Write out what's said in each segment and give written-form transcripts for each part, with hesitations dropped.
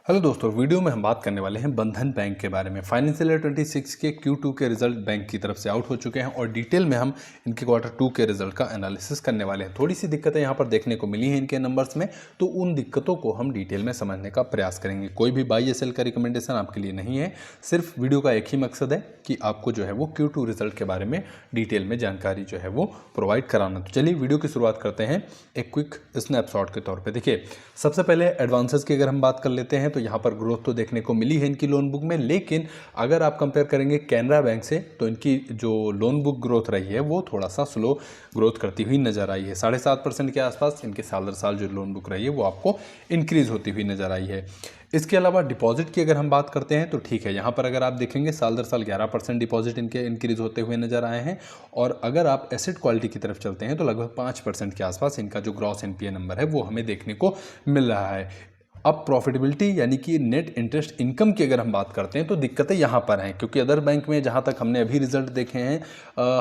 Hello दोस्तों, video में हम बात करने वाले हैं बंधन बैंक के बारे में। फाइनेंशियल ईयर 26 के Q2 के रिजल्ट बैंक की तरफ से आउट हो चुके हैं और डिटेल में हम इनके Q2 के रिजल्ट का एनालिसिस करने वाले हैं। थोड़ी सी दिक्कतें यहाँ पर देखने को मिली हैं इनके नंबर्स में, तो उन दिक्कतों को हम डिटेल में समझने का प्रयास करेंगे। कोई भी बाई या सेल का रिकमेंडेशन आपके लिए नहीं है, सिर्फ वीडियो का एक ही मकसद है कि आपको जो है वो Q2 रिजल्ट के बारे में डिटेल में जानकारी जो है वो प्रोवाइड कराना। तो चलिए वीडियो की शुरुआत करते हैं एक क्विक स्नैपशॉट के तौर पे। देखिए, सबसे पहले एडवांसेस की अगर हम बात कर लेते हैं तो यहाँ पर ग्रोथ तो देखने को मिली है इनकी लोन बुक में, लेकिन अगर आप कंपेयर करेंगे कैनरा बैंक से तो इनकी जो लोन बुक ग्रोथ रही है वो थोड़ा सा स्लो ग्रोथ करती हुई नजर आई है। 7.5% के आसपास इनके साल दर साल जो लोन बुक रही है वो आपको इंक्रीज होती हुई नजर आई है। इसके अलावा डिपॉजिट की अगर हम बात करते हैं तो ठीक है, यहाँ पर अगर आप देखेंगे साल दर साल 11% डिपॉजिट इनके इंक्रीज होते हुए नजर आए हैं। और अगर आप एसेट क्वालिटी की तरफ चलते हैं तो लगभग 5% के आसपास इनका जो ग्रॉस एनपीए नंबर है वो हमें देखने को मिल रहा है। अब प्रॉफिटेबिलिटी यानी कि नेट इंटरेस्ट इनकम की अगर हम बात करते हैं तो दिक्कतें यहाँ पर हैं, क्योंकि अदर बैंक में जहाँ तक हमने अभी रिजल्ट देखे हैं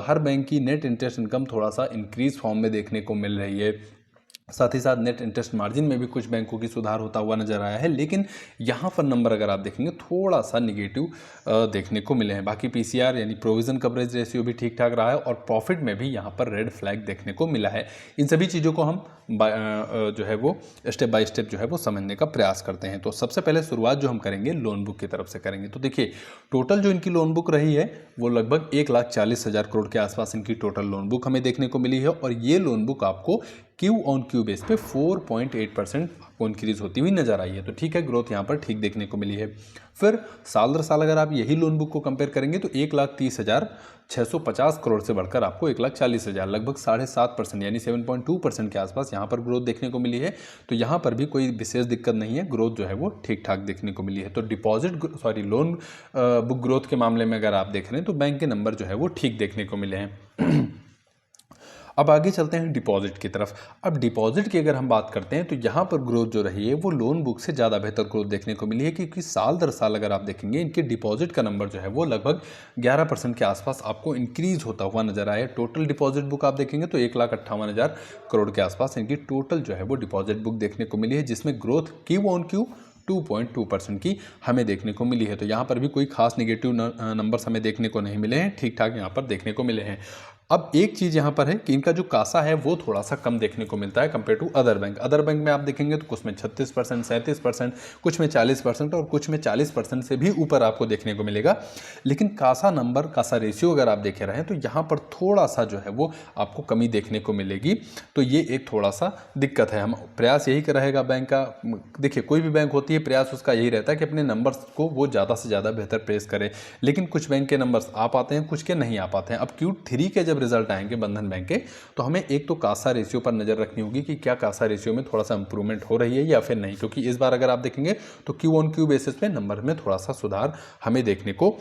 हर बैंक की नेट इंटरेस्ट इनकम थोड़ा सा इंक्रीज फॉर्म में देखने को मिल रही है। साथ ही साथ नेट इंटरेस्ट मार्जिन में भी कुछ बैंकों की सुधार होता हुआ नजर आया है, लेकिन यहाँ पर नंबर अगर आप देखेंगे थोड़ा सा निगेटिव देखने को मिले हैं। बाकी पीसीआर यानी प्रोविजन कवरेज रेशियो भी ठीक ठाक रहा है और प्रॉफिट में भी यहाँ पर रेड फ्लैग देखने को मिला है। इन सभी चीज़ों को हम जो है वो स्टेप बाय स्टेप जो है वो समझने का प्रयास करते हैं। तो सबसे पहले शुरुआत जो हम करेंगे लोन बुक की तरफ से करेंगे। तो देखिए, टोटल जो इनकी लोन बुक रही है वो लगभग 1,40,000 करोड़ के आसपास इनकी टोटल लोन बुक हमें देखने को मिली है और ये लोन बुक आपको Q बेस पे 4.8% आपको इंक्रीज होती हुई नजर आई है। तो ठीक है, ग्रोथ यहाँ पर ठीक देखने को मिली है। फिर साल दर साल अगर आप यही लोन बुक को कंपेयर करेंगे तो 1,30,650 करोड़ से बढ़कर आपको 1,40,000 लगभग 7.5% यानी 7.2% के आसपास यहाँ पर ग्रोथ देखने को मिली है। तो यहाँ पर भी कोई विशेष दिक्कत नहीं है, ग्रोथ जो है वो ठीक ठाक देखने को मिली है। तो लोन बुक ग्रोथ के मामले में अगर आप देख रहे हैं तो बैंक के नंबर जो है वो ठीक देखने को मिले हैं। अब आगे चलते हैं डिपॉजिट की तरफ। अब डिपॉजिट की अगर हम बात करते हैं तो यहाँ पर ग्रोथ जो रही है वो लोन बुक से ज़्यादा बेहतर ग्रोथ देखने को मिली है, क्योंकि साल दर साल अगर आप देखेंगे इनके डिपॉजिट का नंबर जो है वो लगभग 11% के आसपास आपको इंक्रीज होता हुआ नजर आया। टोटल डिपॉजिट बुक आप देखेंगे तो 1,58,000 करोड़ के आसपास इनकी टोटल जो है वो डिपॉजिट बुक देखने को मिली है, जिसमें ग्रोथ Q 2.2% की हमें देखने को मिली है। तो यहाँ पर भी कोई खास निगेटिव नंबर्स हमें देखने को नहीं मिले हैं, ठीक ठाक यहाँ पर देखने को मिले हैं। अब एक चीज़ यहाँ पर है कि इनका जो कासा है वो थोड़ा सा कम देखने को मिलता है compare to other bank. Other bank में आप देखेंगे तो कुछ में 36%, 37%, कुछ में 40% और कुछ में 40% से भी ऊपर आपको देखने को मिलेगा। लेकिन कासा रेशियो अगर आप देखे रहे हैं तो यहाँ पर थोड़ा सा जो है वो आपको कमी देखने को मिलेगी। तो ये एक थोड़ा सा दिक्कत है। हम प्रयास यही कर रहेगा बैंक का। देखिए, कोई भी बैंक होती है, प्रयास उसका यही रहता है कि अपने नंबर्स को वो ज़्यादा से ज़्यादा बेहतर प्रेस करे, लेकिन कुछ बैंक के नंबर्स आ पाते हैं, कुछ के नहीं आ पाते हैं। अब Q3 के जब रिजल्ट आएंगे बंधन बैंक के तो हमें एक तो कासा रेशियो पर नजर रखनी होगी कि क्या कासा रेशियो में थोड़ा सा इंप्रूवमेंट हो रही है या फिर नहीं, क्योंकि इस बार अगर आप देखेंगे तो Q बेसिस पे नंबर में थोड़ा सा सुधार हमें देखने को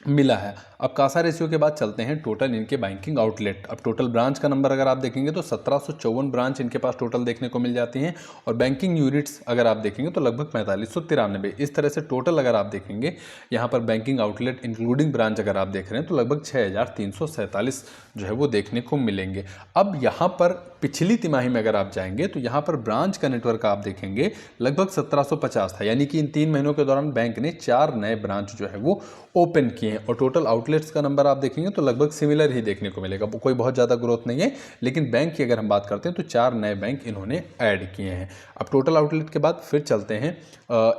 मिला है। अब कासा रेशियो के बाद चलते हैं टोटल इनके बैंकिंग आउटलेट। अब टोटल ब्रांच का नंबर अगर आप देखेंगे तो 1754 ब्रांच इनके पास टोटल देखने को मिल जाती हैं और बैंकिंग यूनिट्स अगर आप देखेंगे तो लगभग 4593। इस तरह से टोटल अगर आप देखेंगे यहाँ पर बैंकिंग आउटलेट इंक्लूडिंग ब्रांच अगर आप देख रहे हैं तो लगभग 6347 जो है वो देखने को मिलेंगे। अब यहाँ पर पिछली तिमाही में अगर आप जाएंगे तो यहाँ पर ब्रांच का नेटवर्क आप देखेंगे लगभग 1750 था, यानी कि इन 3 महीनों के दौरान बैंक ने 4 नए ब्रांच जो है वो ओपन किए हैं। और टोटल आउटलेट्स का नंबर आप देखेंगे तो लगभग सिमिलर ही देखने को मिलेगा, कोई बहुत ज़्यादा ग्रोथ नहीं है। लेकिन बैंक की अगर हम बात करते हैं तो 4 नए बैंक इन्होंने ऐड किए हैं। अब टोटल आउटलेट के बाद फिर चलते हैं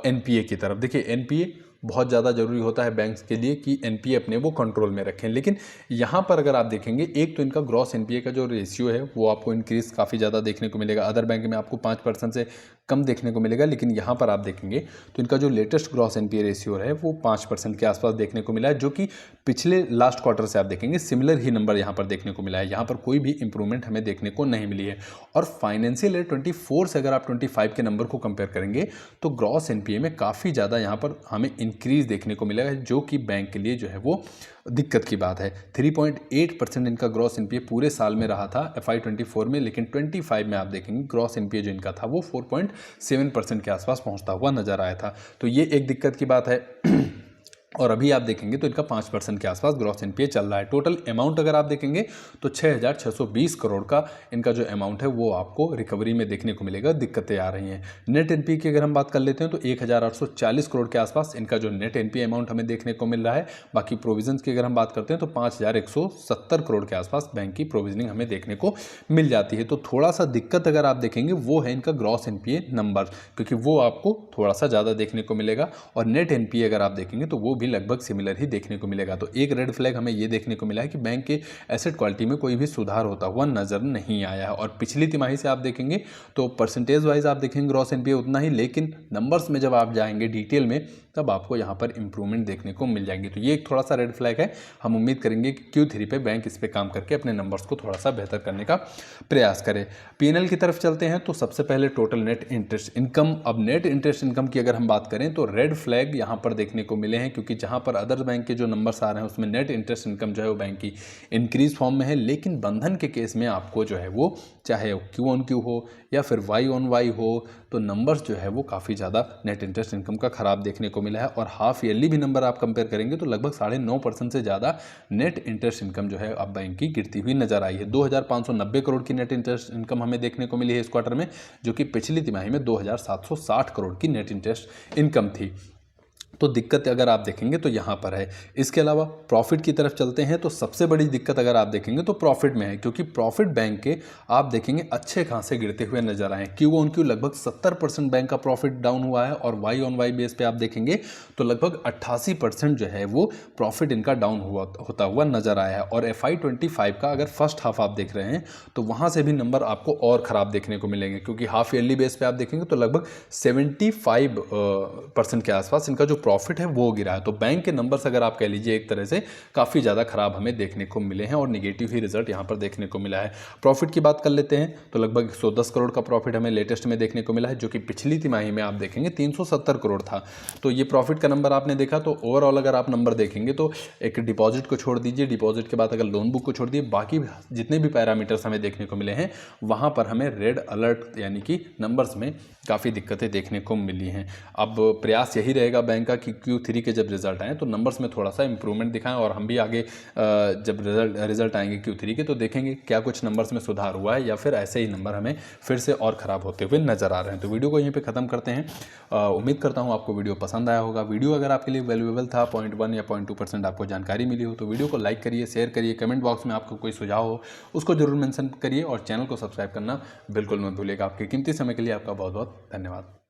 एनपीए की तरफ। देखिए, एनपीए बहुत ज़्यादा जरूरी होता है बैंक्स के लिए कि एनपीए अपने वो कंट्रोल में रखें, लेकिन यहाँ पर अगर आप देखेंगे एक तो इनका ग्रॉस एनपीए का जो रेशियो है वो आपको इंक्रीज काफ़ी ज़्यादा देखने को मिलेगा। अदर बैंक में आपको 5% से कम देखने को मिलेगा, लेकिन यहाँ पर आप देखेंगे तो इनका जो लेटेस्ट ग्रॉस एनपीए रेशियो है वो 5% के आसपास देखने को मिला है, जो कि पिछले लास्ट क्वार्टर से आप देखेंगे सिमिलर ही नंबर यहाँ पर देखने को मिला है। यहाँ पर कोई भी इंप्रूवमेंट हमें देखने को नहीं मिली है। और फाइनेंशियल ईयर 24 से अगर आप 25 के नंबर को कंपेयर करेंगे तो ग्रॉस एनपीए में काफ़ी ज़्यादा यहाँ पर हमें इंक्रीज देखने को मिला है, जो कि बैंक के लिए जो है वो दिक्कत की बात है। 3.8% इनका ग्रॉस एनपीए पूरे साल में रहा था FY24 में, लेकिन 25 में आप देखेंगे ग्रॉस एनपीए जो इनका था वो 4.7% के आसपास पहुंचता हुआ नजर आया था। तो ये एक दिक्कत की बात है। और अभी आप देखेंगे तो इनका 5% के आसपास ग्रॉस एनपीए चल रहा है। टोटल अमाउंट अगर आप देखेंगे तो 6,620 करोड़ का इनका जो अमाउंट है वो आपको रिकवरी में देखने को मिलेगा। दिक्कतें आ रही हैं। नेट एनपीए की अगर हम बात कर लेते हैं तो 1,840 करोड़ के आसपास इनका जो नेट एनपीए अमाउंट हमें देखने को मिल रहा है। बाकी प्रोविजन की अगर हम बात करते हैं तो 5,170 करोड़ के आसपास बैंक की प्रोविजनिंग हमें देखने को मिल जाती है। तो थोड़ा सा दिक्कत अगर आप देखेंगे वो है इनका ग्रॉस एनपीए नंबर, क्योंकि वो आपको थोड़ा सा ज़्यादा देखने को मिलेगा। और नेट एनपीए अगर आप देखेंगे तो वो भी लगभग सिमिलर ही देखने को मिलेगा। तो एक रेड फ्लैग हमें ये देखने को मिला है कि बैंक के एसेट क्वालिटी में कोई भी सुधार होता हुआ नजर नहीं आया है। और पिछली तिमाही से आप देखेंगे तो परसेंटेज वाइज आप देखेंगे ग्रॉस एनपीए उतना ही, लेकिन नंबर्स में जब आप जाएंगे डिटेल में तब आपको यहाँ पर इंप्रूवमेंट देखने को मिल जाएंगी। तो ये एक थोड़ा सा रेड फ्लैग है। हम उम्मीद करेंगे कि Q3 पे बैंक इस पे काम करके अपने नंबर्स को थोड़ा सा बेहतर करने का प्रयास करे। पीएनएल की तरफ चलते हैं तो सबसे पहले टोटल नेट इंटरेस्ट इनकम। अब नेट इंटरेस्ट इनकम की अगर हम बात करें तो रेड फ्लैग यहाँ पर देखने को मिले हैं, क्योंकि जहाँ पर अदर बैंक के जो नंबर्स आ रहे हैं उसमें नेट इंटरेस्ट इनकम जो है वो बैंक की इंक्रीज फॉर्म में है, लेकिन बंधन के केस में आपको जो है वो चाहे Q-on-Q हो या फिर Y-on-Y हो तो नंबर्स जो है वो काफ़ी ज़्यादा नेट इंटरेस्ट इनकम का ख़राब देखने को मिला है। और हाफ ईयरली भी नंबर आप कंपेयर करेंगे तो लगभग 9.5% से ज़्यादा नेट इंटरेस्ट इनकम जो है अब बैंक की गिरती हुई नजर आई है। 2,590 करोड़ की नेट इंटरेस्ट इनकम हमें देखने को मिली है इस क्वार्टर में, जो कि पिछली तिमाही में 2,760 करोड़ की नेट इंटरेस्ट इनकम थी। तो दिक्कत अगर आप देखेंगे तो यहाँ पर है। इसके अलावा प्रॉफिट की तरफ चलते हैं तो सबसे बड़ी दिक्कत अगर आप देखेंगे तो प्रॉफिट में है, क्योंकि प्रॉफिट बैंक के आप देखेंगे अच्छे खासे गिरते हुए नजर आए। Q-on-Q लगभग 70% बैंक का प्रॉफिट डाउन हुआ है और Y-on-Y बेस पे आप देखेंगे तो लगभग 88% जो है वो प्रॉफिट इनका डाउन होता हुआ नजर आया है। और FY25 का अगर फर्स्ट हाफ आप देख रहे हैं तो वहाँ से भी नंबर आपको और ख़राब देखने को मिलेंगे, क्योंकि हाफ ईयरली बेस पे आप देखेंगे तो लगभग 75% के आसपास इनका जो प्रॉफिट है वो गिरा है। तो बैंक के नंबर्स अगर आप कह लीजिए एक तरह से काफ़ी ज़्यादा खराब हमें देखने को मिले हैं और निगेटिव ही रिजल्ट यहाँ पर देखने को मिला है। प्रॉफिट की बात कर लेते हैं तो लगभग 110 करोड़ का प्रॉफिट हमें लेटेस्ट में देखने को मिला है, जो कि पिछली तिमाही में आप देखेंगे 370 करोड़ था। तो ये प्रॉफिट का नंबर आपने देखा। तो ओवरऑल अगर आप नंबर देखेंगे तो एक डिपॉजिट को छोड़ दीजिए, डिपॉजिट के बाद अगर लोन बुक को छोड़ दिए, बाकी जितने भी पैरामीटर्स हमें देखने को मिले हैं वहाँ पर हमें रेड अलर्ट यानी कि नंबर्स में काफ़ी दिक्कतें देखने को मिली हैं। अब प्रयास यही रहेगा बैंक का कि Q3 के जब रिजल्ट आएँ तो नंबर्स में थोड़ा सा इंप्रूवमेंट दिखाएं, और हम भी आगे जब रिजल्ट आएंगे Q3 के तो देखेंगे क्या कुछ नंबर्स में सुधार हुआ है या फिर ऐसे ही नंबर हमें फिर से और ख़राब होते हुए नज़र आ रहे हैं। तो वीडियो को यहीं पे ख़त्म करते हैं। उम्मीद करता हूँ आपको वीडियो पसंद आया होगा। वीडियो अगर आपके लिए वैल्यूएबल था, 0.1 या 0.2% आपको जानकारी मिली हो तो वीडियो को लाइक करिए, शेयर करिए, कमेंट बॉक्स में आपको कोई सुझाव हो उसको जरूर मेंशन करिए और चैनल को सब्सक्राइब करना बिल्कुल मत भूलिएगा। आपके कीमती समय के लिए आपका बहुत बहुत धन्यवाद।